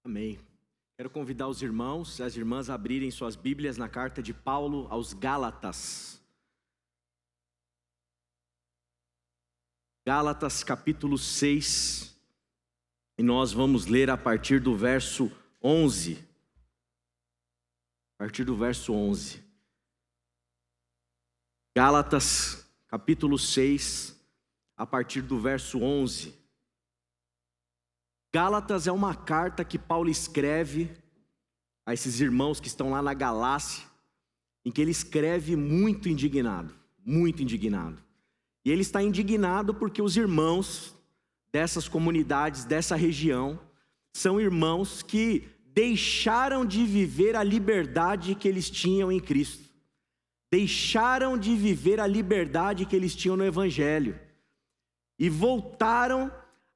Amém. Quero convidar os irmãos e as irmãs a abrirem suas Bíblias na carta de Paulo aos Gálatas. Gálatas capítulo 6, e nós vamos ler a partir do verso 11. A partir do verso 11. Gálatas capítulo 6, a partir do verso 11. Gálatas é uma carta que Paulo escreve a esses irmãos que estão lá na Galácia, em que ele escreve muito indignado. E ele está indignado porque os irmãos dessas comunidades, dessa região, são irmãos que deixaram de viver a liberdade que eles tinham em Cristo. Deixaram de viver a liberdade que eles tinham no Evangelho. E voltaram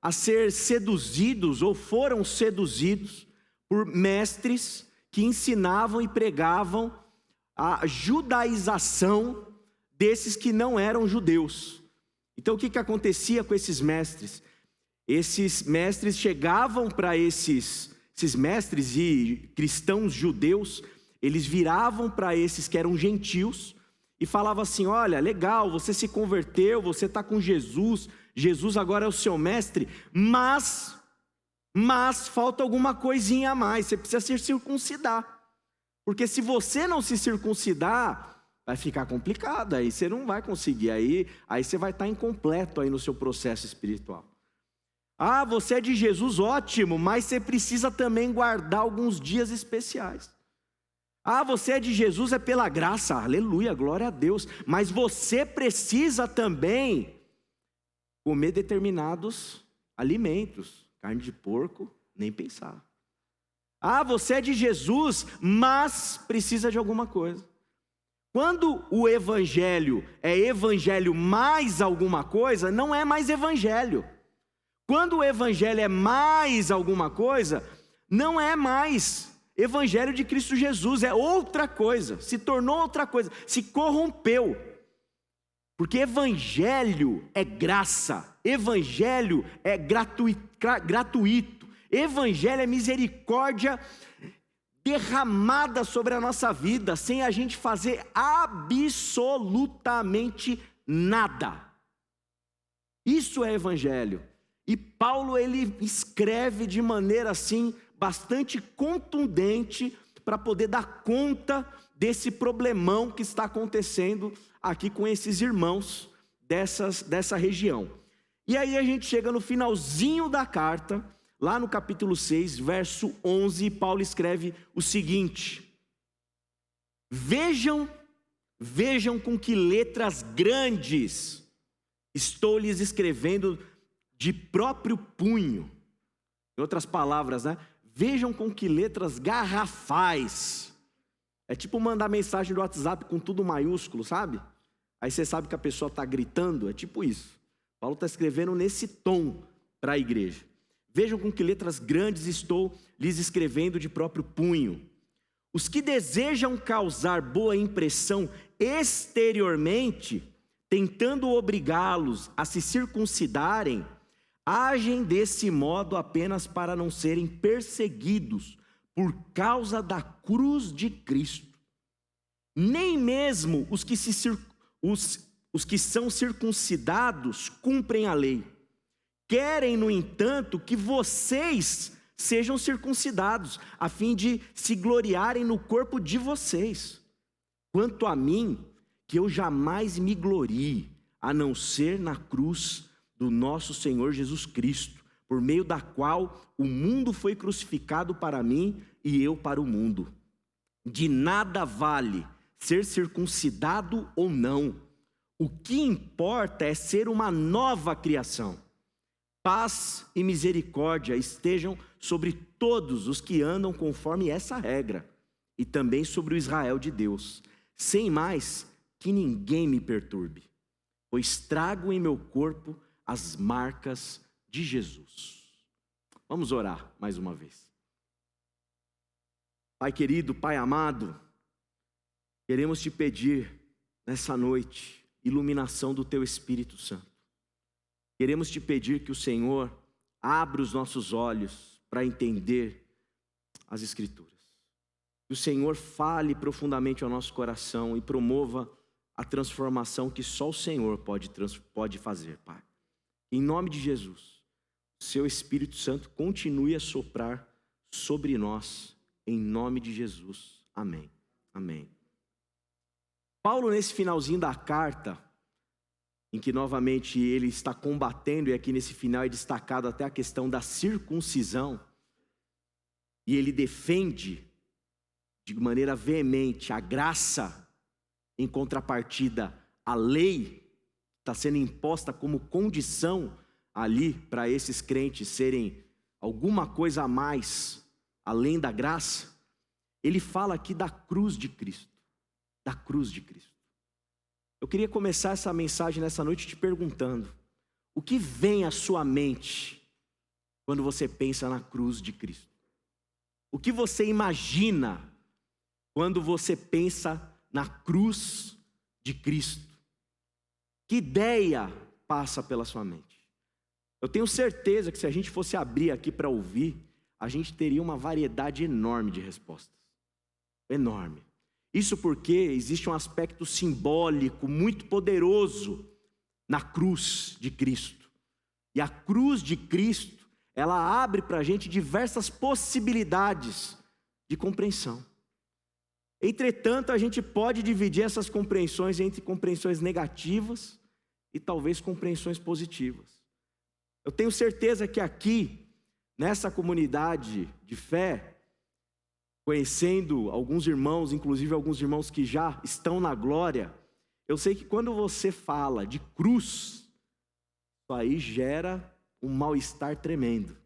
a ser seduzidos, ou foram seduzidos, por mestres que ensinavam e pregavam a judaização desses que não eram judeus. Então o que acontecia com esses mestres? Esses mestres chegavam para esses mestres e cristãos judeus, eles viravam para esses que eram gentios e falavam assim: olha, legal, você se converteu, você está com Jesus, Jesus agora é o seu mestre, mas falta alguma coisinha a mais, você precisa se circuncidar, porque se você não se circuncidar, vai ficar complicado, aí você não vai conseguir, aí você vai estar incompleto aí no seu processo espiritual. Ah, você é de Jesus, ótimo, mas você precisa também guardar alguns dias especiais. Ah, você é de Jesus, é pela graça, aleluia, glória a Deus, mas você precisa também comer determinados alimentos, carne de porco, nem pensar. Ah, você é de Jesus, mas precisa de alguma coisa. Quando o evangelho é evangelho mais alguma coisa, não é mais evangelho. Quando o evangelho é mais alguma coisa, não é mais evangelho de Cristo Jesus, é outra coisa, se tornou outra coisa, se corrompeu. Porque evangelho é graça, evangelho é gratuito, evangelho é misericórdia derramada sobre a nossa vida, sem a gente fazer absolutamente nada. Isso é evangelho. E Paulo, ele escreve de maneira assim, bastante contundente, para poder dar conta desse problemão que está acontecendo aqui com esses irmãos dessa região. E aí a gente chega no finalzinho da carta, lá no capítulo 6, verso 11, Paulo escreve o seguinte: Vejam com que letras grandes estou lhes escrevendo de próprio punho. Em outras palavras, né? Vejam com que letras garrafais. É tipo mandar mensagem do WhatsApp com tudo maiúsculo, sabe? Aí você sabe que a pessoa está gritando, é tipo isso. Paulo está escrevendo nesse tom para a igreja. Vejam com que letras grandes estou lhes escrevendo de próprio punho. Os que desejam causar boa impressão exteriormente, tentando obrigá-los a se circuncidarem, agem desse modo apenas para não serem perseguidos por causa da cruz de Cristo. Nem mesmo os que são circuncidados cumprem a lei. Querem, no entanto, que vocês sejam circuncidados, a fim de se gloriarem no corpo de vocês. Quanto a mim, que eu jamais me glorie, a não ser na cruz do nosso Senhor Jesus Cristo, por meio da qual o mundo foi crucificado para mim e eu para o mundo. De nada vale ser circuncidado ou não. O que importa é ser uma nova criação. Paz e misericórdia estejam sobre todos os que andam conforme essa regra, e também sobre o Israel de Deus. Sem mais, que ninguém me perturbe, pois trago em meu corpo as marcas de Jesus. Vamos orar mais uma vez. Pai querido, Pai amado, queremos te pedir nessa noite iluminação do teu Espírito Santo. Queremos te pedir que o Senhor abra os nossos olhos para entender as Escrituras. Que o Senhor fale profundamente ao nosso coração e promova a transformação que só o Senhor pode fazer, Pai. Em nome de Jesus, o seu Espírito Santo continue a soprar sobre nós, em nome de Jesus. Amém. Amém. Paulo, nesse finalzinho da carta, em que novamente ele está combatendo, e aqui nesse final é destacado até a questão da circuncisão, e ele defende de maneira veemente a graça, em contrapartida à lei, está sendo imposta como condição ali para esses crentes serem alguma coisa a mais, além da graça. Ele fala aqui da cruz de Cristo, da cruz de Cristo. Eu queria começar essa mensagem nessa noite te perguntando: o que vem à sua mente quando você pensa na cruz de Cristo? O que você imagina quando você pensa na cruz de Cristo? Que ideia passa pela sua mente? Eu tenho certeza que se a gente fosse abrir aqui para ouvir, a gente teria uma variedade enorme de respostas. Enorme. Isso porque existe um aspecto simbólico muito poderoso na cruz de Cristo. E a cruz de Cristo, ela abre para a gente diversas possibilidades de compreensão. Entretanto, a gente pode dividir essas compreensões entre compreensões negativas e talvez compreensões positivas. Eu tenho certeza que aqui, nessa comunidade de fé, conhecendo alguns irmãos, inclusive alguns irmãos que já estão na glória, eu sei que quando você fala de cruz, isso aí gera um mal-estar tremendo.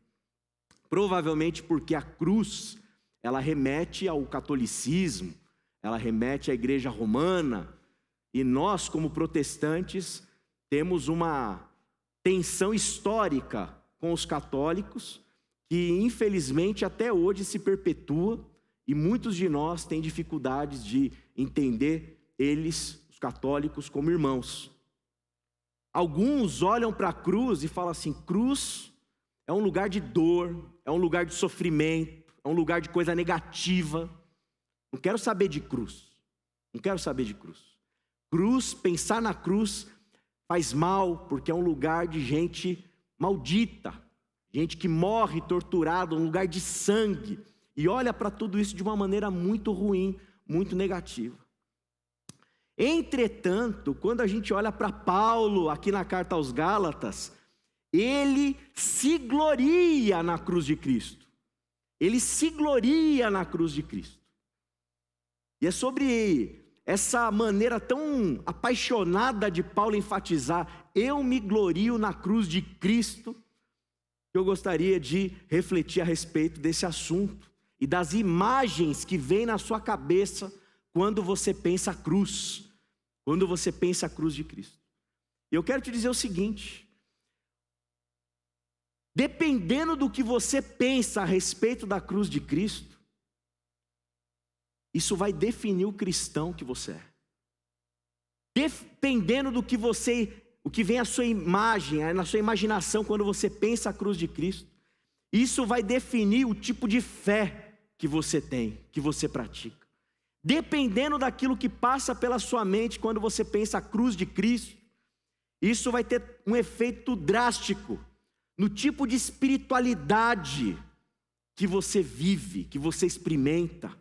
Provavelmente porque a cruz, ela remete ao catolicismo, ela remete à igreja romana, e nós, como protestantes, temos uma tensão histórica com os católicos, que infelizmente até hoje se perpetua, e muitos de nós têm dificuldades de entender eles, os católicos, como irmãos. Alguns olham para a cruz e falam assim: cruz é um lugar de dor, é um lugar de sofrimento, é um lugar de coisa negativa. Não quero saber de cruz, não quero saber de cruz. Cruz, pensar na cruz faz mal, porque é um lugar de gente maldita, gente que morre torturada, um lugar de sangue. E olha para tudo isso de uma maneira muito ruim, muito negativa. Entretanto, quando a gente olha para Paulo, aqui na carta aos Gálatas, ele se gloria na cruz de Cristo. Ele se gloria na cruz de Cristo. E é sobre essa maneira tão apaixonada de Paulo enfatizar: eu me glorio na cruz de Cristo, que eu gostaria de refletir a respeito desse assunto e das imagens que vêm na sua cabeça quando você pensa a cruz, quando você pensa a cruz de Cristo. E eu quero te dizer o seguinte: dependendo do que você pensa a respeito da cruz de Cristo, isso vai definir o cristão que você é. Dependendo do que o que vem à sua imagem, na sua imaginação quando você pensa a cruz de Cristo, isso vai definir o tipo de fé que você tem, que você pratica. Dependendo daquilo que passa pela sua mente quando você pensa a cruz de Cristo, isso vai ter um efeito drástico no tipo de espiritualidade que você vive, que você experimenta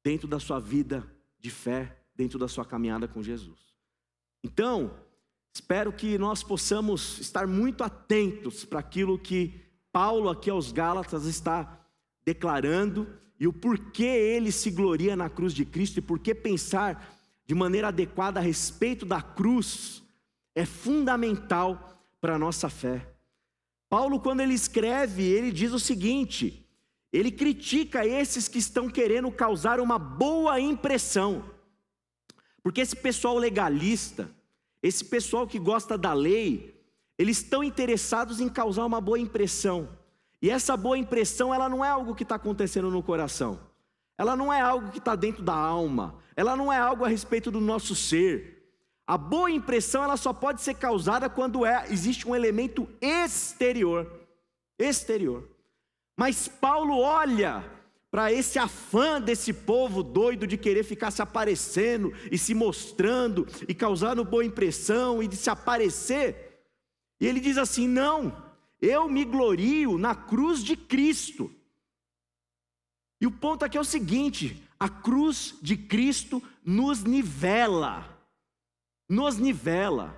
dentro da sua vida de fé, dentro da sua caminhada com Jesus. Então, espero que nós possamos estar muito atentos para aquilo que Paulo aqui aos Gálatas está declarando, e o porquê ele se gloria na cruz de Cristo, e porquê pensar de maneira adequada a respeito da cruz é fundamental para a nossa fé. Paulo, quando ele escreve, ele diz o seguinte: ele critica esses que estão querendo causar uma boa impressão, porque esse pessoal legalista, esse pessoal que gosta da lei, eles estão interessados em causar uma boa impressão. E essa boa impressão, ela não é algo que está acontecendo no coração. Ela não é algo que está dentro da alma. Ela não é algo a respeito do nosso ser. A boa impressão, ela só pode ser causada quando existe um elemento exterior. Mas Paulo olha para esse afã desse povo doido de querer ficar se aparecendo e se mostrando e causando boa impressão e de se aparecer. E ele diz assim: não, eu me glorio na cruz de Cristo. E o ponto aqui é o seguinte: a cruz de Cristo nos nivela. Nos nivela.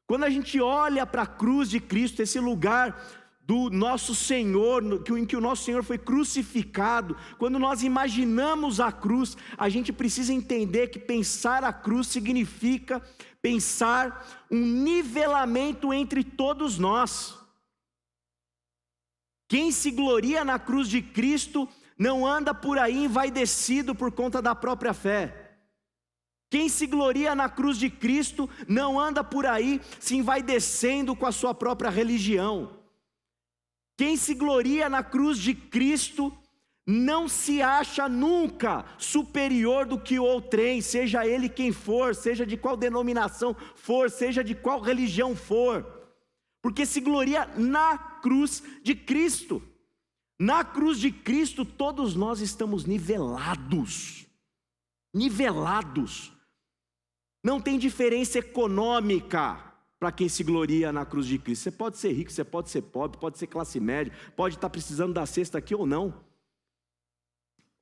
Quando a gente olha para a cruz de Cristo, esse lugar do nosso Senhor, em que o nosso Senhor foi crucificado, quando nós imaginamos a cruz, a gente precisa entender que pensar a cruz significa pensar um nivelamento entre todos nós. Quem se gloria na cruz de Cristo não anda por aí envaidecido por conta da própria fé. Quem se gloria na cruz de Cristo não anda por aí se envaidecendo com a sua própria religião. Quem se gloria na cruz de Cristo não se acha nunca superior do que outrem, seja ele quem for, seja de qual denominação for, seja de qual religião for, porque se gloria na cruz de Cristo. Na cruz de Cristo todos nós estamos nivelados. Nivelados. Não tem diferença econômica para quem se gloria na cruz de Cristo. Você pode ser rico, você pode ser pobre, pode ser classe média, pode estar precisando da cesta aqui ou não.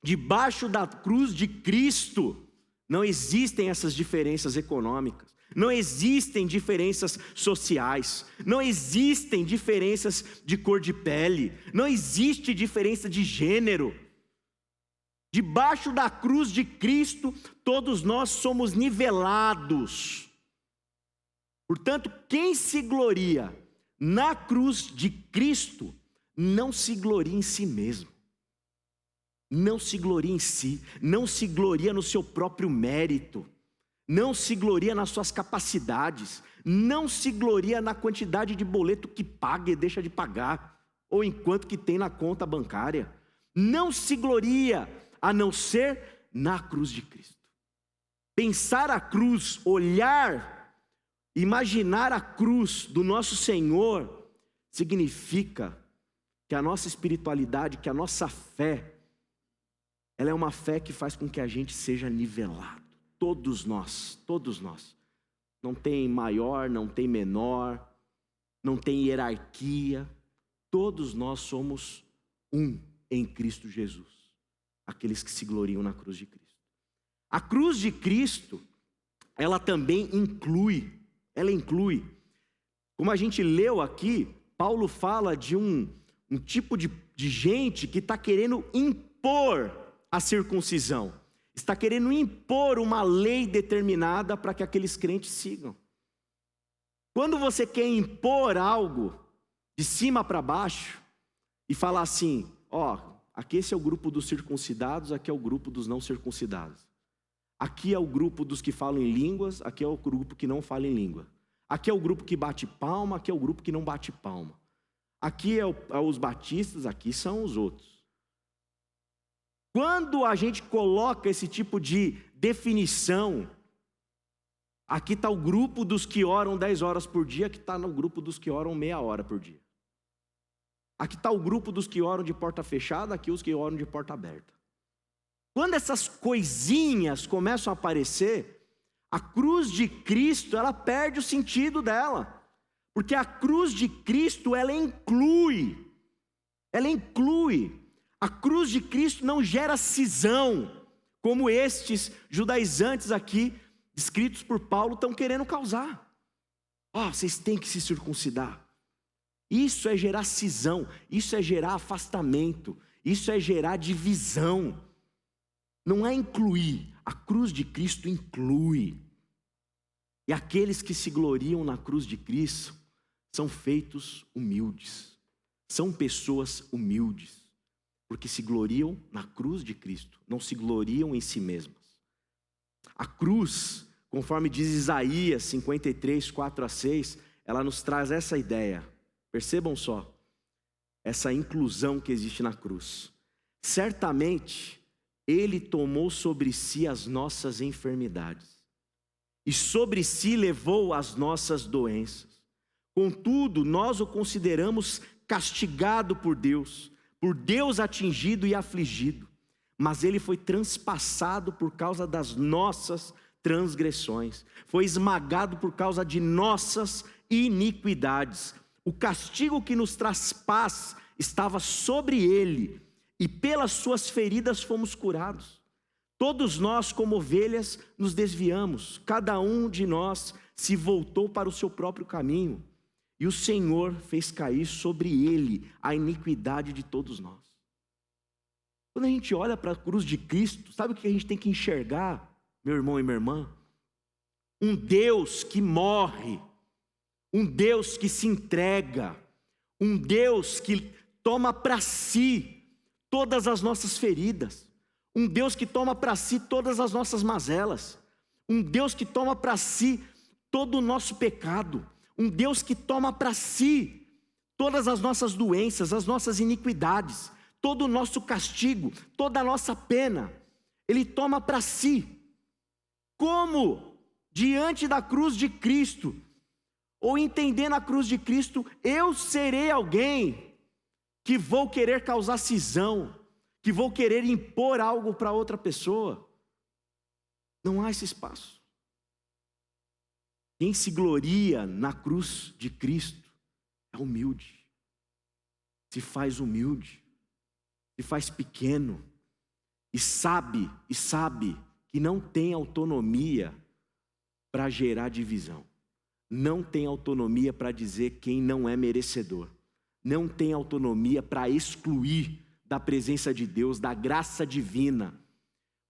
Debaixo da cruz de Cristo não existem essas diferenças econômicas, não existem diferenças sociais, não existem diferenças de cor de pele, não existe diferença de gênero. Debaixo da cruz de Cristo, todos nós somos nivelados. Portanto, quem se gloria na cruz de Cristo, não se gloria em si mesmo. Não se gloria em si, não se gloria no seu próprio mérito, não se gloria nas suas capacidades, não se gloria na quantidade de boleto que paga e deixa de pagar, ou enquanto que tem na conta bancária. Não se gloria a não ser na cruz de Cristo. Pensar a cruz, olhar, imaginar a cruz do nosso Senhor, significa que a nossa espiritualidade, que a nossa fé, ela é uma fé que faz com que a gente seja nivelado. Todos nós. Não tem maior, não tem menor, não tem hierarquia. Todos nós somos um em Cristo Jesus. Aqueles que se gloriam na cruz de Cristo. A cruz de Cristo, ela também inclui, como a gente leu aqui, Paulo fala de um tipo de gente que está querendo impor a circuncisão, está querendo impor uma lei determinada para que aqueles crentes sigam. Quando você quer impor algo de cima para baixo e falar assim, aqui esse é o grupo dos circuncidados, aqui é o grupo dos não circuncidados. Aqui é o grupo dos que falam em línguas, aqui é o grupo que não fala em língua. Aqui é o grupo que bate palma, aqui é o grupo que não bate palma. Aqui é os batistas, aqui são os outros. Quando a gente coloca esse tipo de definição, aqui está o grupo dos que oram 10 horas por dia, aqui está no grupo dos que oram meia hora por dia. Aqui está o grupo dos que oram de porta fechada, aqui os que oram de porta aberta. Quando essas coisinhas começam a aparecer, a cruz de Cristo, ela perde o sentido dela. Porque a cruz de Cristo, ela inclui. A cruz de Cristo não gera cisão, como estes judaizantes aqui, escritos por Paulo, estão querendo causar. Vocês têm que se circuncidar. Isso é gerar cisão, isso é gerar afastamento, isso é gerar divisão. Não é incluir, a cruz de Cristo inclui. E aqueles que se gloriam na cruz de Cristo são feitos humildes, são pessoas humildes, porque se gloriam na cruz de Cristo, não se gloriam em si mesmas. A cruz, conforme diz Isaías 53, 4-6, ela nos traz essa ideia. Percebam só, essa inclusão que existe na cruz. Certamente, Ele tomou sobre si as nossas enfermidades, e sobre si levou as nossas doenças. Contudo, nós o consideramos castigado por Deus atingido e afligido. mas ele foi transpassado por causa das nossas transgressões, foi esmagado por causa de nossas iniquidades. O castigo que nos traz paz estava sobre ele, e pelas suas feridas fomos curados. Todos nós, como ovelhas, nos desviamos, cada um de nós se voltou para o seu próprio caminho, e o Senhor fez cair sobre ele a iniquidade de todos nós. Quando a gente olha para a cruz de Cristo, sabe o que a gente tem que enxergar, meu irmão e minha irmã? Um Deus que morre, um Deus que se entrega, um Deus que toma para si todas as nossas feridas, um Deus que toma para si todas as nossas mazelas, um Deus que toma para si todo o nosso pecado, um Deus que toma para si todas as nossas doenças, as nossas iniquidades, todo o nosso castigo, toda a nossa pena, Ele toma para si. Como diante da cruz de Cristo, ou entendendo a cruz de Cristo, eu serei alguém que vou querer causar cisão, que vou querer impor algo para outra pessoa? Não há esse espaço. Quem se gloria na cruz de Cristo é humilde, se faz humilde, se faz pequeno, e sabe que não tem autonomia para gerar divisão, não tem autonomia para dizer quem não é merecedor, não tem autonomia para excluir da presença de Deus, da graça divina,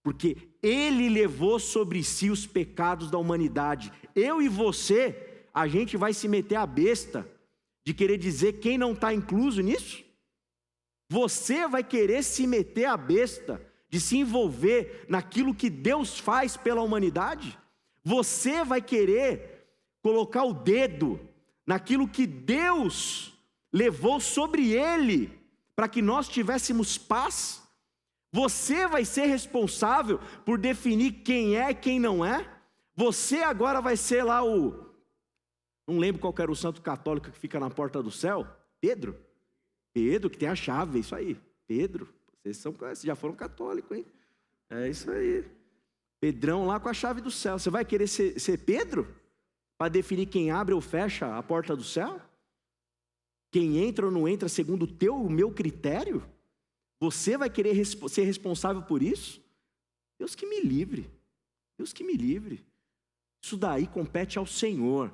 porque Ele levou sobre si os pecados da humanidade. Eu e você, a gente vai se meter a besta de querer dizer quem não está incluso nisso? Você vai querer se meter a besta de se envolver naquilo que Deus faz pela humanidade? Você vai querer colocar o dedo naquilo que Deus levou sobre Ele para que nós tivéssemos paz? Você vai ser responsável por definir quem é e quem não é? Você agora vai ser lá não lembro qual era o santo católico que fica na porta do céu? Pedro, que tem a chave, é isso aí. Pedro, vocês já foram católicos, hein? É isso aí. Pedrão lá com a chave do céu. Você vai querer ser Pedro? Para definir quem abre ou fecha a porta do céu? Quem entra ou não entra segundo o meu critério? Você vai querer ser responsável por isso? Deus que me livre. Deus que me livre. Isso daí compete ao Senhor.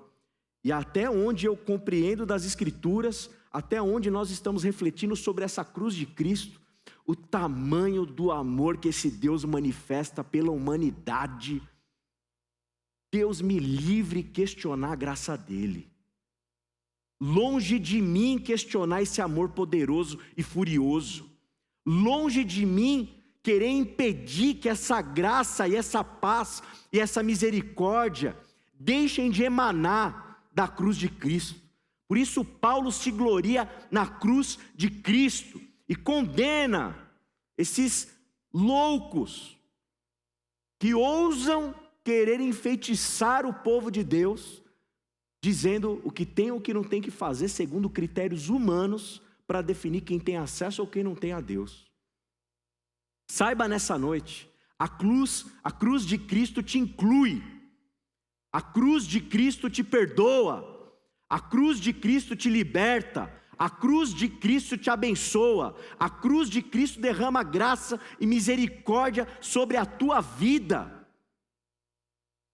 E até onde eu compreendo das Escrituras, até onde nós estamos refletindo sobre essa cruz de Cristo, o tamanho do amor que esse Deus manifesta pela humanidade, Deus me livre questionar a graça dele. Longe de mim questionar esse amor poderoso e furioso. Longe de mim querer impedir que essa graça e essa paz e essa misericórdia deixem de emanar da cruz de Cristo. Por isso Paulo se gloria na cruz de Cristo e condena esses loucos que ousam querer enfeitiçar o povo de Deus, dizendo o que tem ou o que não tem que fazer segundo critérios humanos para definir quem tem acesso ou quem não tem a Deus. Saiba nessa noite, a cruz de Cristo te inclui, a cruz de Cristo te perdoa, a cruz de Cristo te liberta, a cruz de Cristo te abençoa, a cruz de Cristo derrama graça e misericórdia sobre a tua vida.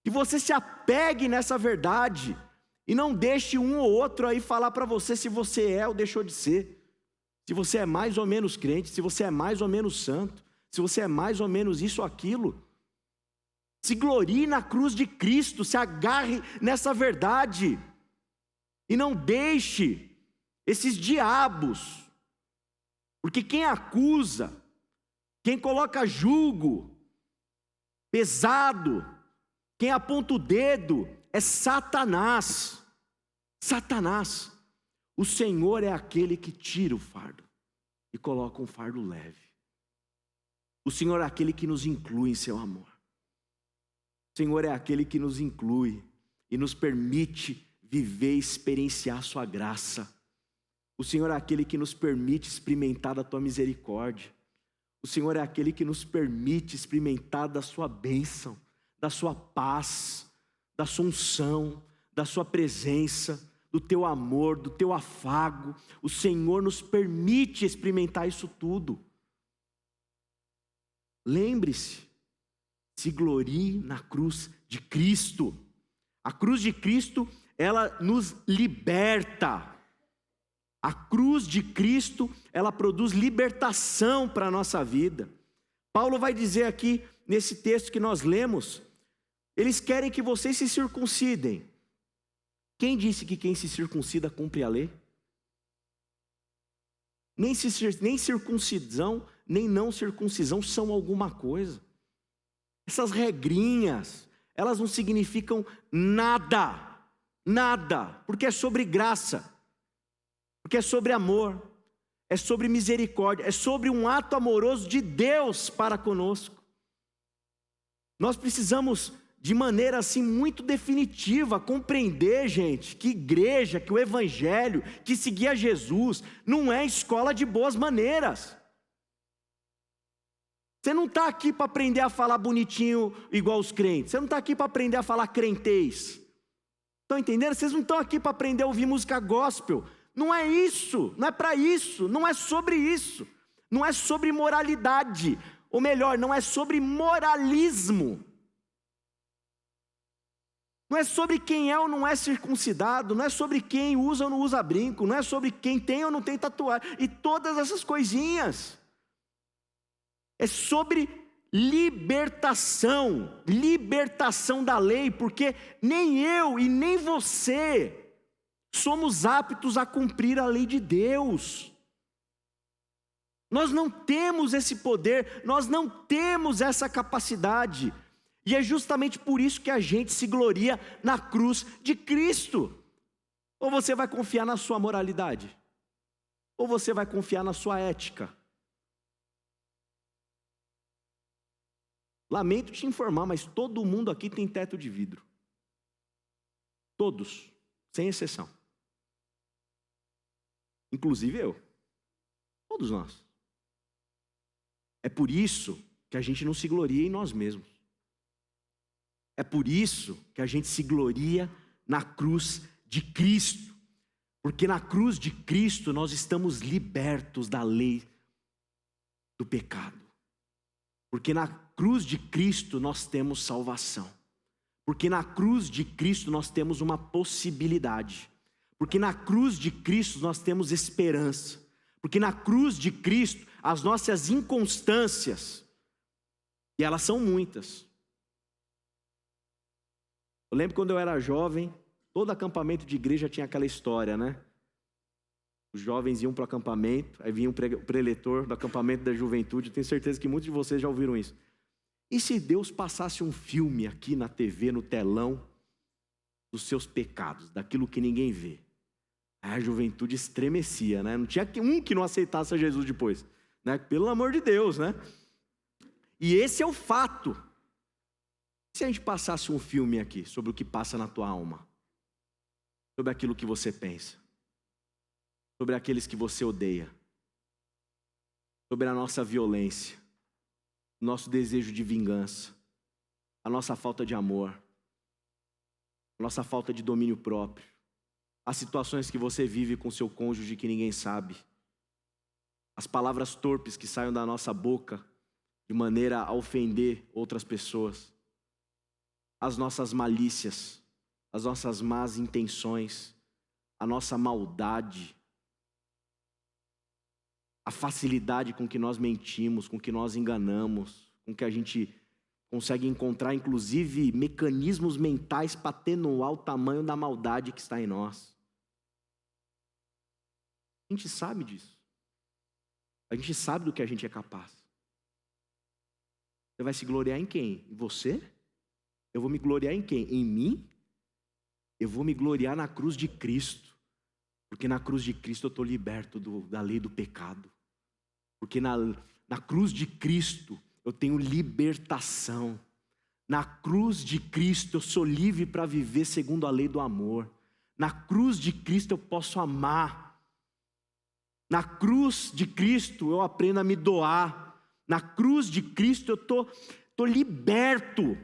Que você se apegue nessa verdade e não deixe um ou outro aí falar para você se você é ou deixou de ser, se você é mais ou menos crente, se você é mais ou menos santo, se você é mais ou menos isso ou aquilo. Se glorie na cruz de Cristo, se agarre nessa verdade e não deixe esses diabos, porque quem acusa, quem coloca julgo pesado, quem aponta o dedo é Satanás. Satanás. O Senhor é aquele que tira o fardo e coloca um fardo leve. O Senhor é aquele que nos inclui em seu amor. O Senhor é aquele que nos inclui e nos permite viver e experienciar sua graça. O Senhor é aquele que nos permite experimentar da tua misericórdia. O Senhor é aquele que nos permite experimentar da sua bênção, da sua paz, da sua unção, da sua presença, do teu amor, do teu afago. O Senhor nos permite experimentar isso tudo. Lembre-se, se glorie na cruz de Cristo. A cruz de Cristo, ela nos liberta. A cruz de Cristo, ela produz libertação para a nossa vida. Paulo vai dizer aqui, nesse texto que nós lemos, eles querem que vocês se circuncidem. Quem disse que quem se circuncida cumpre a lei? Nem circuncisão, nem não circuncisão são alguma coisa. Essas regrinhas, elas não significam nada, porque é sobre graça. Porque é sobre amor, é sobre misericórdia, é sobre um ato amoroso de Deus para conosco. Nós precisamos, de maneira assim muito definitiva, compreender, gente, que igreja, que o evangelho, que seguir a Jesus, não é escola de boas maneiras. Você não está aqui para aprender a falar bonitinho igual os crentes, você não está aqui para aprender a falar crentez. Estão entendendo? Vocês não estão aqui para aprender a ouvir música gospel. Não é isso, não é para isso, não é sobre isso, não é sobre moralidade, ou melhor, não é sobre moralismo, não é sobre quem é ou não é circuncidado, não é sobre quem usa ou não usa brinco, não é sobre quem tem ou não tem tatuagem, e todas essas coisinhas, é sobre libertação da lei, porque nem eu e nem você somos aptos a cumprir a lei de Deus. Nós não temos esse poder, nós não temos essa capacidade. E é justamente por isso que a gente se gloria na cruz de Cristo. Ou você vai confiar na sua moralidade, ou você vai confiar na sua ética. Lamento te informar, mas todo mundo aqui tem teto de vidro. Todos, sem exceção. Inclusive eu. Todos nós. É por isso que a gente não se gloria em nós mesmos. É por isso que a gente se gloria na cruz de Cristo. Porque na cruz de Cristo nós estamos libertos da lei do pecado. Porque na cruz de Cristo nós temos salvação. Porque na cruz de Cristo nós temos uma possibilidade. Porque na cruz de Cristo nós temos esperança. Porque na cruz de Cristo as nossas inconstâncias, e elas são muitas. Eu lembro quando eu era jovem, todo acampamento de igreja tinha aquela história, né? Os jovens iam para o acampamento, aí vinha o preletor do acampamento da juventude. Eu tenho certeza que muitos de vocês já ouviram isso. E se Deus passasse um filme aqui na TV, no telão, dos seus pecados, daquilo que ninguém vê? Aí a juventude estremecia, né? Não tinha um que não aceitasse a Jesus depois, né? Pelo amor de Deus, né? E esse é o fato. Se a gente passasse um filme aqui sobre o que passa na tua alma, sobre aquilo que você pensa, sobre aqueles que você odeia, sobre a nossa violência, nosso desejo de vingança, a nossa falta de amor, a nossa falta de domínio próprio, as situações que você vive com seu cônjuge que ninguém sabe, as palavras torpes que saem da nossa boca de maneira a ofender outras pessoas, as nossas malícias, as nossas más intenções, a nossa maldade, a facilidade com que nós mentimos, com que nós enganamos, com que a gente consegue encontrar, inclusive, mecanismos mentais para atenuar o tamanho da maldade que está em nós. A gente sabe disso. A gente sabe do que a gente é capaz. Você vai se gloriar em quem? Em você? Eu vou me gloriar em quem? Em mim? Eu vou me gloriar na cruz de Cristo. Porque na cruz de Cristo eu estou liberto da lei do pecado. Porque na cruz de Cristo eu tenho libertação. Na cruz de Cristo eu sou livre para viver segundo a lei do amor. Na cruz de Cristo eu posso amar. Na cruz de Cristo eu aprendo a me doar. Na cruz de Cristo eu tô liberto.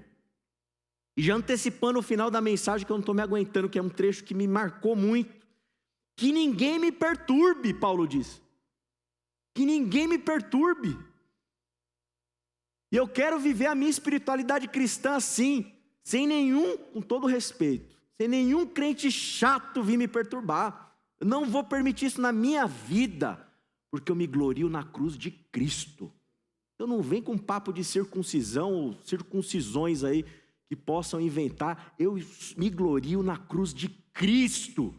E já antecipando o final da mensagem, que eu não estou me aguentando, que é um trecho que me marcou muito. Que ninguém me perturbe, Paulo diz. Que ninguém me perturbe. E eu quero viver a minha espiritualidade cristã assim, sem nenhum, com todo respeito, sem nenhum crente chato vir me perturbar. Eu não vou permitir isso na minha vida, porque eu me glorio na cruz de Cristo. Eu não venho com papo de circuncisão ou circuncisões aí que possam inventar. Eu me glorio na cruz de Cristo.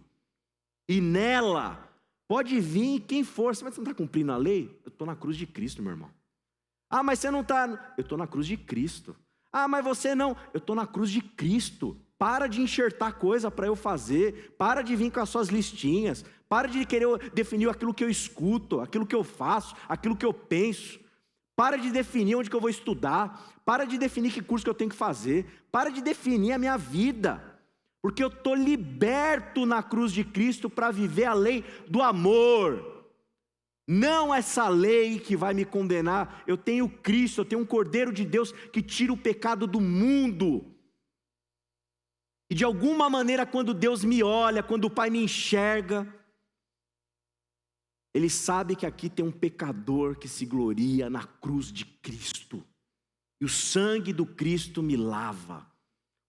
E nela, pode vir quem for. Mas você não está cumprindo a lei? Eu estou na cruz de Cristo, meu irmão. Ah, mas você não está... Eu estou na cruz de Cristo. Ah, mas você não... Eu estou na cruz de Cristo. Para de enxertar coisa para eu fazer. Para de vir com as suas listinhas. Para de querer definir aquilo que eu escuto, aquilo que eu faço, aquilo que eu penso. Para de definir onde que eu vou estudar. Para de definir que curso que eu tenho que fazer. Para de definir a minha vida. Porque eu estou liberto na cruz de Cristo para viver a lei do amor. Não essa lei que vai me condenar. Eu tenho Cristo, eu tenho um Cordeiro de Deus que tira o pecado do mundo. E de alguma maneira, quando Deus me olha, quando o Pai me enxerga, Ele sabe que aqui tem um pecador que se gloria na cruz de Cristo. E o sangue do Cristo me lava.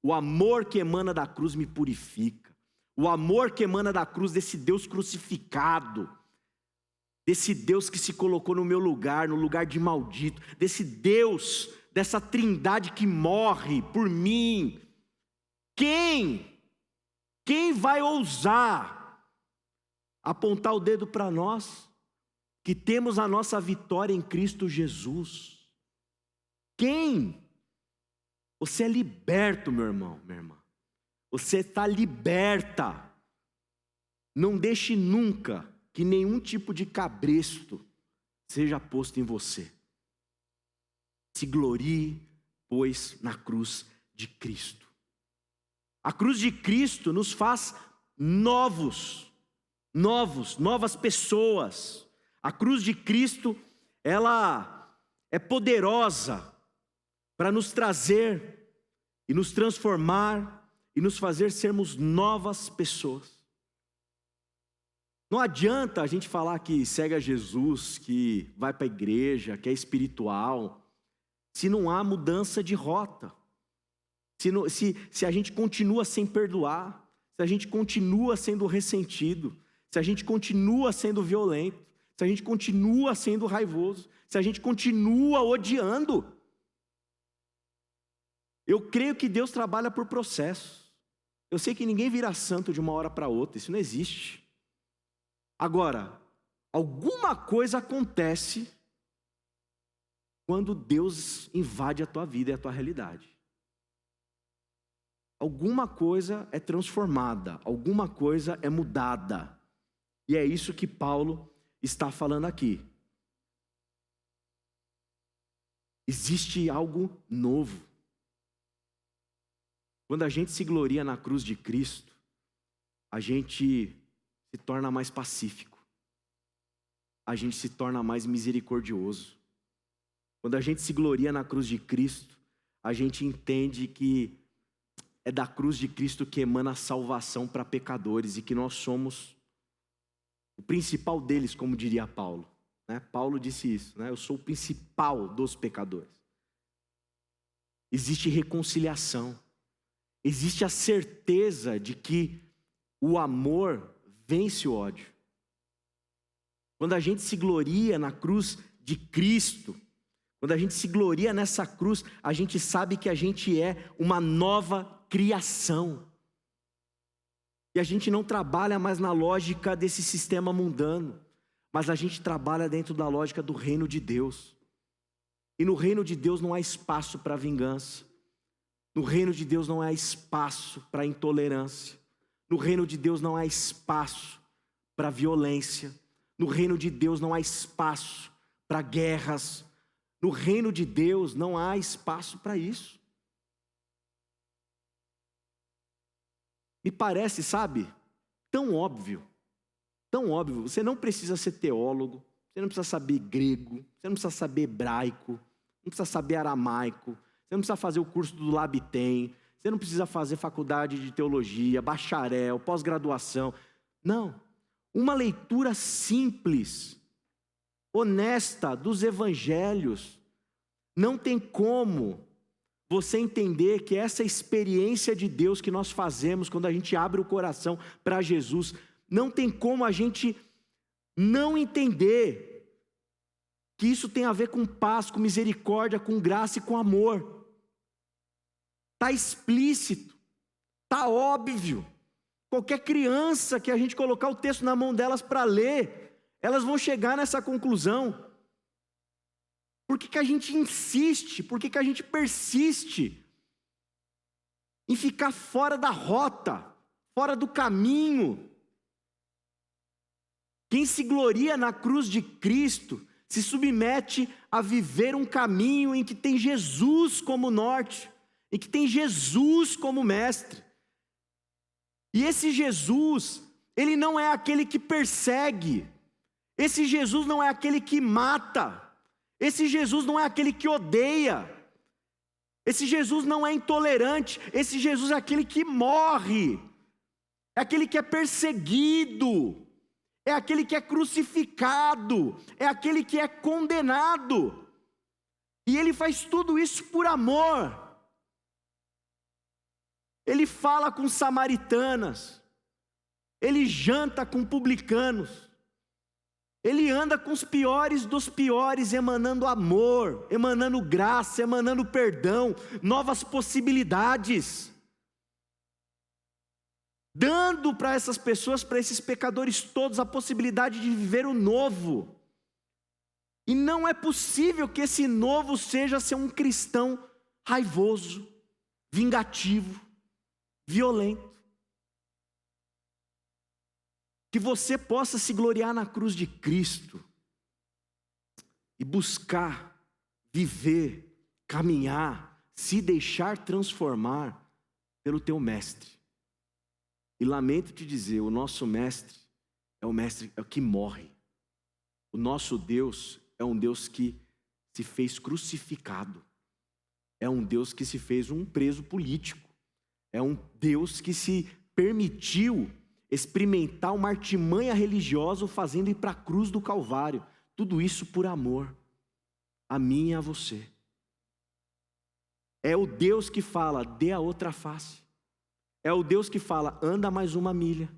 O amor que emana da cruz me purifica. O amor que emana da cruz desse Deus crucificado. Desse Deus que se colocou no meu lugar, no lugar de maldito. Desse Deus, dessa trindade que morre por mim. Quem vai ousar apontar o dedo para nós, que temos a nossa vitória em Cristo Jesus? Quem? Você é liberto, meu irmão, minha irmã. Você está liberta. Não deixe nunca que nenhum tipo de cabresto seja posto em você. Se glorie, pois, na cruz de Cristo. A cruz de Cristo nos faz novas pessoas. A cruz de Cristo, ela é poderosa para nos trazer e nos transformar e nos fazer sermos novas pessoas. Não adianta a gente falar que segue a Jesus, que vai para a igreja, que é espiritual, se não há mudança de rota. Se a gente continua sem perdoar, se a gente continua sendo ressentido, se a gente continua sendo violento, se a gente continua sendo raivoso, se a gente continua odiando. Eu creio que Deus trabalha por processos. Eu sei que ninguém vira santo de uma hora para outra, isso não existe. Agora, alguma coisa acontece quando Deus invade a tua vida e a tua realidade. Alguma coisa é transformada, alguma coisa é mudada. E é isso que Paulo está falando aqui. Existe algo novo. Quando a gente se gloria na cruz de Cristo, a gente se torna mais pacífico. A gente se torna mais misericordioso. Quando a gente se gloria na cruz de Cristo, a gente entende que é da cruz de Cristo que emana a salvação para pecadores e que nós somos o principal deles, como diria Paulo. Paulo disse isso, eu sou o principal dos pecadores. Existe reconciliação. Existe a certeza de que o amor vence o ódio. Quando a gente se gloria na cruz de Cristo, quando a gente se gloria nessa cruz, a gente sabe que a gente é uma nova criação. E a gente não trabalha mais na lógica desse sistema mundano, mas a gente trabalha dentro da lógica do reino de Deus. E no reino de Deus não há espaço para vingança. No reino de Deus não há espaço para intolerância. No reino de Deus não há espaço para violência. No reino de Deus não há espaço para guerras. No reino de Deus não há espaço para isso. Me parece, sabe, tão óbvio. Você não precisa ser teólogo, Você não precisa saber grego, você não precisa saber hebraico, não precisa saber aramaico, você não precisa fazer o curso do Labtem, você não precisa fazer faculdade de teologia, bacharel, pós-graduação. Não, uma leitura simples, honesta dos evangelhos. Não tem como você entender que essa experiência de Deus que nós fazemos quando a gente abre o coração para Jesus, não tem como a gente não entender que isso tem a ver com paz, com misericórdia, com graça e com amor. Está explícito, está óbvio. Qualquer criança que a gente colocar o texto na mão delas para ler, elas vão chegar nessa conclusão. Por que a gente insiste, por que a gente persiste em ficar fora da rota, fora do caminho? Quem se gloria na cruz de Cristo se submete a viver um caminho em que tem Jesus como norte, em que tem Jesus como mestre. E esse Jesus, ele não é aquele que persegue, esse Jesus não é aquele que mata, esse Jesus não é aquele que odeia, esse Jesus não é intolerante, esse Jesus é aquele que morre, é aquele que é perseguido, é aquele que é crucificado, é aquele que é condenado, e ele faz tudo isso por amor. Ele fala com samaritanas, ele janta com publicanos, ele anda com os piores dos piores, emanando amor, emanando graça, emanando perdão, novas possibilidades, dando para essas pessoas, para esses pecadores todos, a possibilidade de viver o novo. E não é possível que esse novo seja ser um cristão raivoso, vingativo, violento. Que você possa se gloriar na cruz de Cristo e buscar, viver, caminhar, se deixar transformar pelo teu mestre. E lamento te dizer, o nosso mestre é o que morre. O nosso Deus é um Deus que se fez crucificado. É um Deus que se fez um preso político. É um Deus que se permitiu experimentar uma artimanha religiosa, fazendo ir para a cruz do Calvário. Tudo isso por amor, a mim e a você. É o Deus que fala, dê a outra face. É o Deus que fala, anda mais uma milha.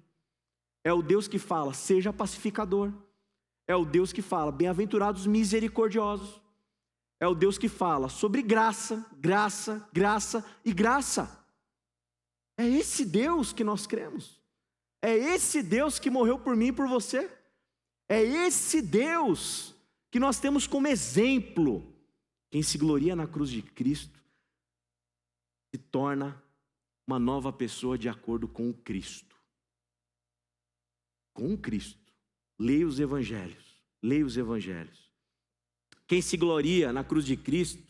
É o Deus que fala, seja pacificador. É o Deus que fala, bem-aventurados misericordiosos. É o Deus que fala sobre graça, graça, graça e graça. É esse Deus que nós cremos. É esse Deus que morreu por mim e por você. É esse Deus que nós temos como exemplo. Quem se gloria na cruz de Cristo se torna uma nova pessoa de acordo com o Cristo. Com o Cristo. Leia os evangelhos. Leia os evangelhos. Quem se gloria na cruz de Cristo,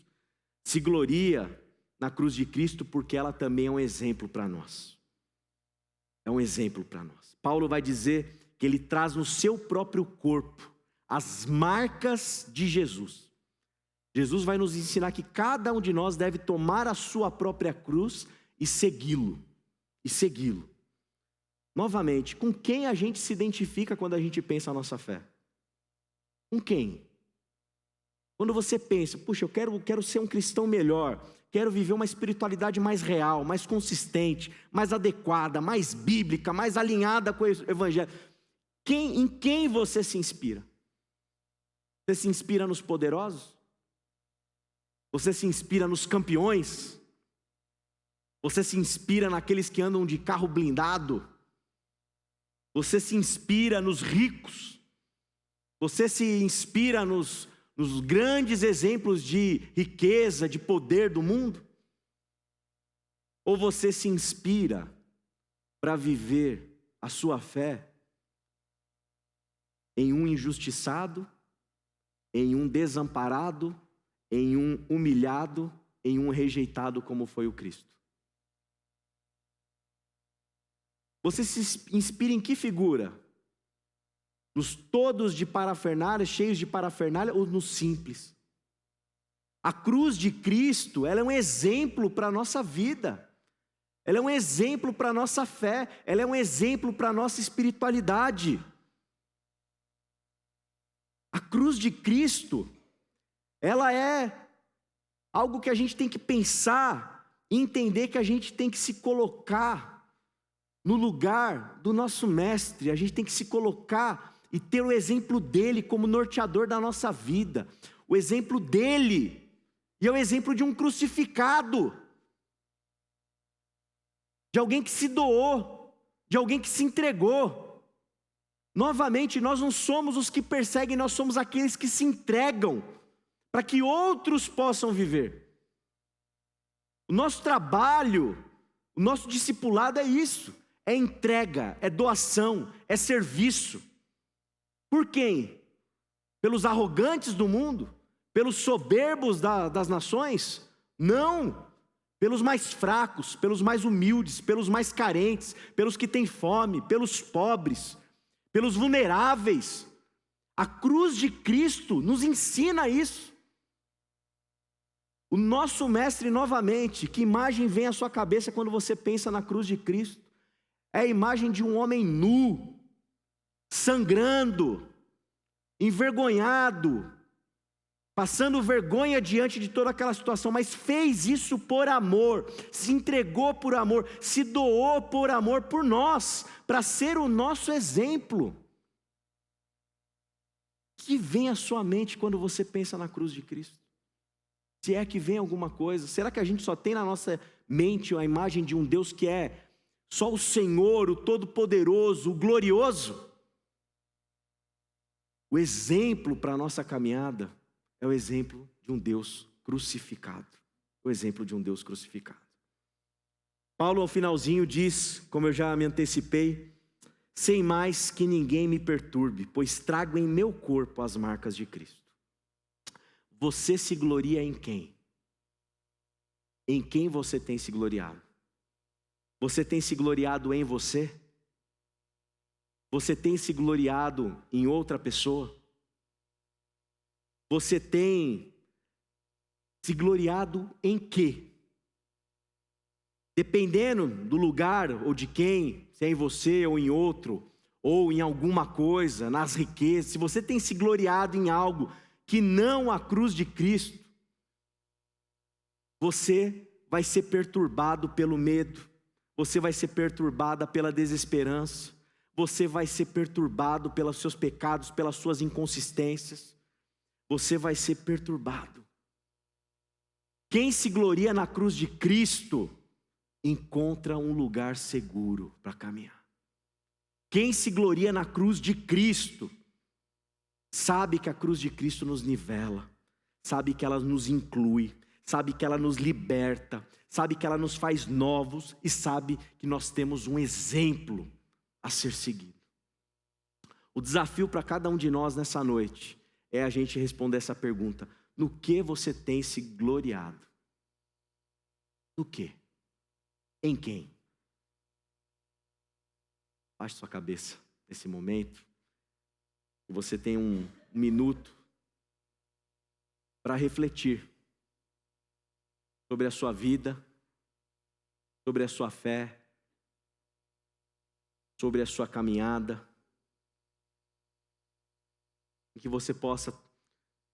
se gloria na cruz de Cristo porque ela também é um exemplo para nós. É um exemplo para nós. Paulo vai dizer que ele traz no seu próprio corpo as marcas de Jesus. Jesus vai nos ensinar que cada um de nós deve tomar a sua própria cruz e segui-lo. E segui-lo. Novamente, com quem a gente se identifica quando a gente pensa a nossa fé? Com quem? Quando você pensa, puxa, eu quero ser um cristão melhor, quero viver uma espiritualidade mais real, mais consistente, mais adequada, mais bíblica, mais alinhada com o evangelho. Em quem você se inspira? Você se inspira nos poderosos? Você se inspira nos campeões? Você se inspira naqueles que andam de carro blindado? Você se inspira nos ricos? Você se inspira nos grandes exemplos de riqueza, de poder do mundo? Ou você se inspira para viver a sua fé em um injustiçado, em um desamparado, em um humilhado, em um rejeitado como foi o Cristo? Você se inspira em que figura? Nos todos de parafernália, cheios de parafernália, ou nos simples? A cruz de Cristo, ela é um exemplo para a nossa vida. Ela é um exemplo para a nossa fé. Ela é um exemplo para a nossa espiritualidade. A cruz de Cristo, ela é algo que a gente tem que pensar e entender que a gente tem que se colocar no lugar do nosso mestre. A gente tem que se colocar e ter o exemplo dele como norteador da nossa vida. O exemplo dele. E é o exemplo de um crucificado. De alguém que se doou. De alguém que se entregou. Novamente, nós não somos os que perseguem, nós somos aqueles que se entregam para que outros possam viver. O nosso trabalho, o nosso discipulado é isso, é entrega, é doação, é serviço. Por quem? Pelos arrogantes do mundo? Pelos soberbos das nações? Não, pelos mais fracos, pelos mais humildes, pelos mais carentes, pelos que têm fome, pelos pobres, pelos vulneráveis. A cruz de Cristo nos ensina isso. O nosso mestre, novamente, que imagem vem à sua cabeça quando você pensa na cruz de Cristo? É a imagem de um homem nu, sangrando, envergonhado, passando vergonha diante de toda aquela situação, mas fez isso por amor, se entregou por amor, se doou por amor por nós, para ser o nosso exemplo. O que vem à sua mente quando você pensa na cruz de Cristo? Se é que vem alguma coisa, será que a gente só tem na nossa mente a imagem de um Deus que é só o Senhor, o Todo-Poderoso, o Glorioso? O exemplo para a nossa caminhada é o exemplo de um Deus crucificado. O exemplo de um Deus crucificado. Paulo, ao finalzinho, diz, como eu já me antecipei: sem mais que ninguém me perturbe, pois trago em meu corpo as marcas de Cristo. Você se gloria em quem? Em quem você tem se gloriado? Você tem se gloriado em você? Você tem se gloriado em outra pessoa? Você tem se gloriado em quê? Dependendo do lugar ou de quem, se é em você ou em outro, ou em alguma coisa, nas riquezas, se você tem se gloriado em algo que não a cruz de Cristo, você vai ser perturbado pelo medo, você vai ser perturbada pela desesperança, você vai ser perturbado pelos seus pecados, pelas suas inconsistências, você vai ser perturbado. Quem se gloria na cruz de Cristo, encontra um lugar seguro para caminhar. Quem se gloria na cruz de Cristo, sabe que a cruz de Cristo nos nivela, sabe que ela nos inclui, sabe que ela nos liberta, sabe que ela nos faz novos e sabe que nós temos um exemplo a ser seguido. O desafio para cada um de nós nessa noite é a gente responder essa pergunta: no que você tem se gloriado? No que? Em quem? Baixe sua cabeça nesse momento. E você tem um minuto para refletir sobre a sua vida, sobre a sua fé, sobre a sua caminhada. E que você possa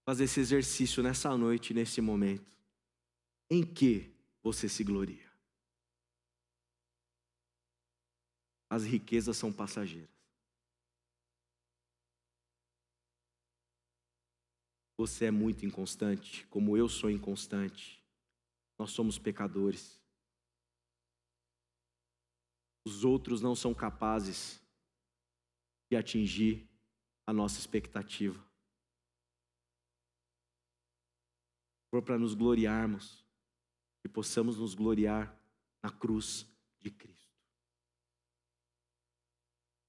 fazer esse exercício nessa noite, nesse momento. Em que você se gloria? As riquezas são passageiras. Você é muito inconstante, como eu sou inconstante. Nós somos pecadores. Os outros não são capazes de atingir a nossa expectativa. For para nos gloriarmos, que possamos nos gloriar na cruz de Cristo.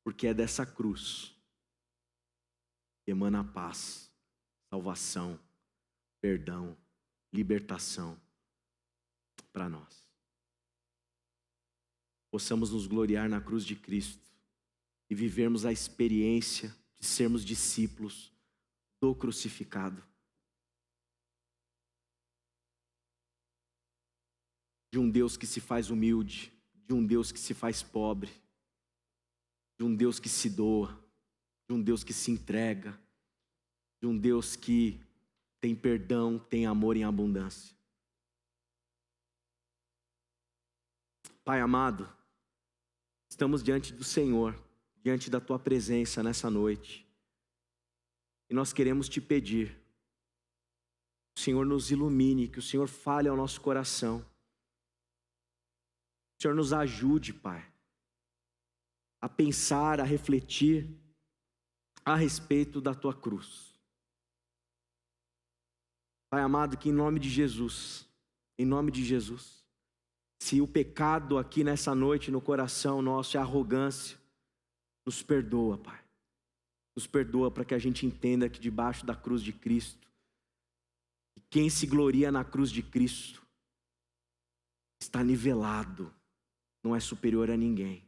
Porque é dessa cruz que emana paz, salvação, perdão, libertação para nós. Possamos nos gloriar na cruz de Cristo e vivermos a experiência de sermos discípulos do crucificado. De um Deus que se faz humilde, de um Deus que se faz pobre, de um Deus que se doa, de um Deus que se entrega, de um Deus que tem perdão, tem amor em abundância. Pai amado, estamos diante do Senhor, diante da Tua presença nessa noite. E nós queremos Te pedir, que o Senhor nos ilumine, que o Senhor fale ao nosso coração. Que o Senhor nos ajude, Pai, a pensar, a refletir a respeito da Tua cruz. Pai amado, que em nome de Jesus, se o pecado aqui nessa noite no coração nosso é arrogância, nos perdoa, Pai. Nos perdoa para que a gente entenda que debaixo da cruz de Cristo, quem se gloria na cruz de Cristo está nivelado, não é superior a ninguém.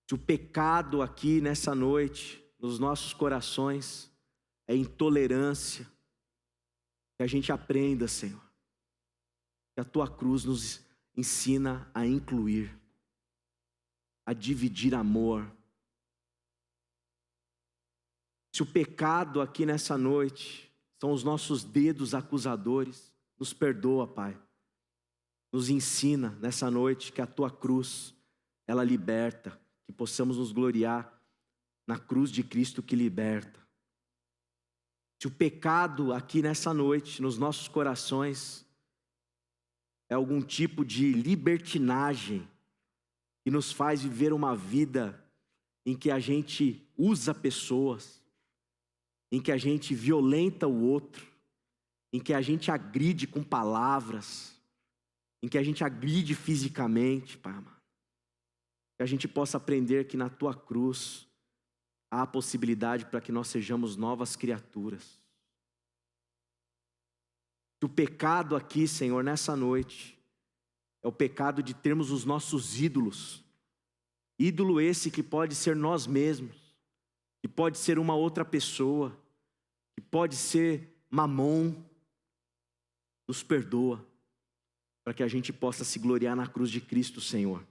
Se o pecado aqui nessa noite, nos nossos corações, é intolerância, que a gente aprenda, Senhor, que a Tua cruz nos ensina a incluir, a dividir amor. Se o pecado aqui nessa noite são os nossos dedos acusadores, nos perdoa, Pai. Nos ensina nessa noite que a Tua cruz, ela liberta, que possamos nos gloriar na cruz de Cristo que liberta. Se o pecado aqui nessa noite, nos nossos corações, é algum tipo de libertinagem que nos faz viver uma vida em que a gente usa pessoas, em que a gente violenta o outro, em que a gente agride com palavras, em que a gente agride fisicamente, Pai amado. Que a gente possa aprender que na Tua cruz há a possibilidade para que nós sejamos novas criaturas. Que o pecado aqui, Senhor, nessa noite, é o pecado de termos os nossos ídolos. Ídolo esse que pode ser nós mesmos, que pode ser uma outra pessoa, que pode ser Mamon. Nos perdoa, para que a gente possa se gloriar na cruz de Cristo, Senhor.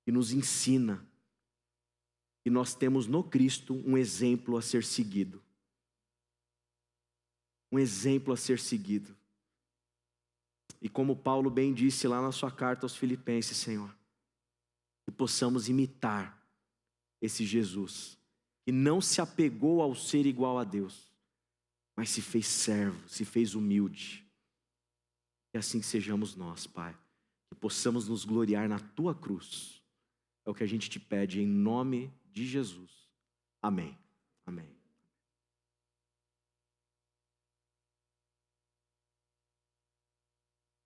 E nos ensina que nós temos no Cristo um exemplo a ser seguido. Um exemplo a ser seguido. E como Paulo bem disse lá na sua carta aos Filipenses, Senhor, que possamos imitar esse Jesus, que não se apegou ao ser igual a Deus, mas se fez servo, se fez humilde. E assim que sejamos nós, Pai, que possamos nos gloriar na Tua cruz. É o que a gente te pede em nome de Jesus. Amém. Amém.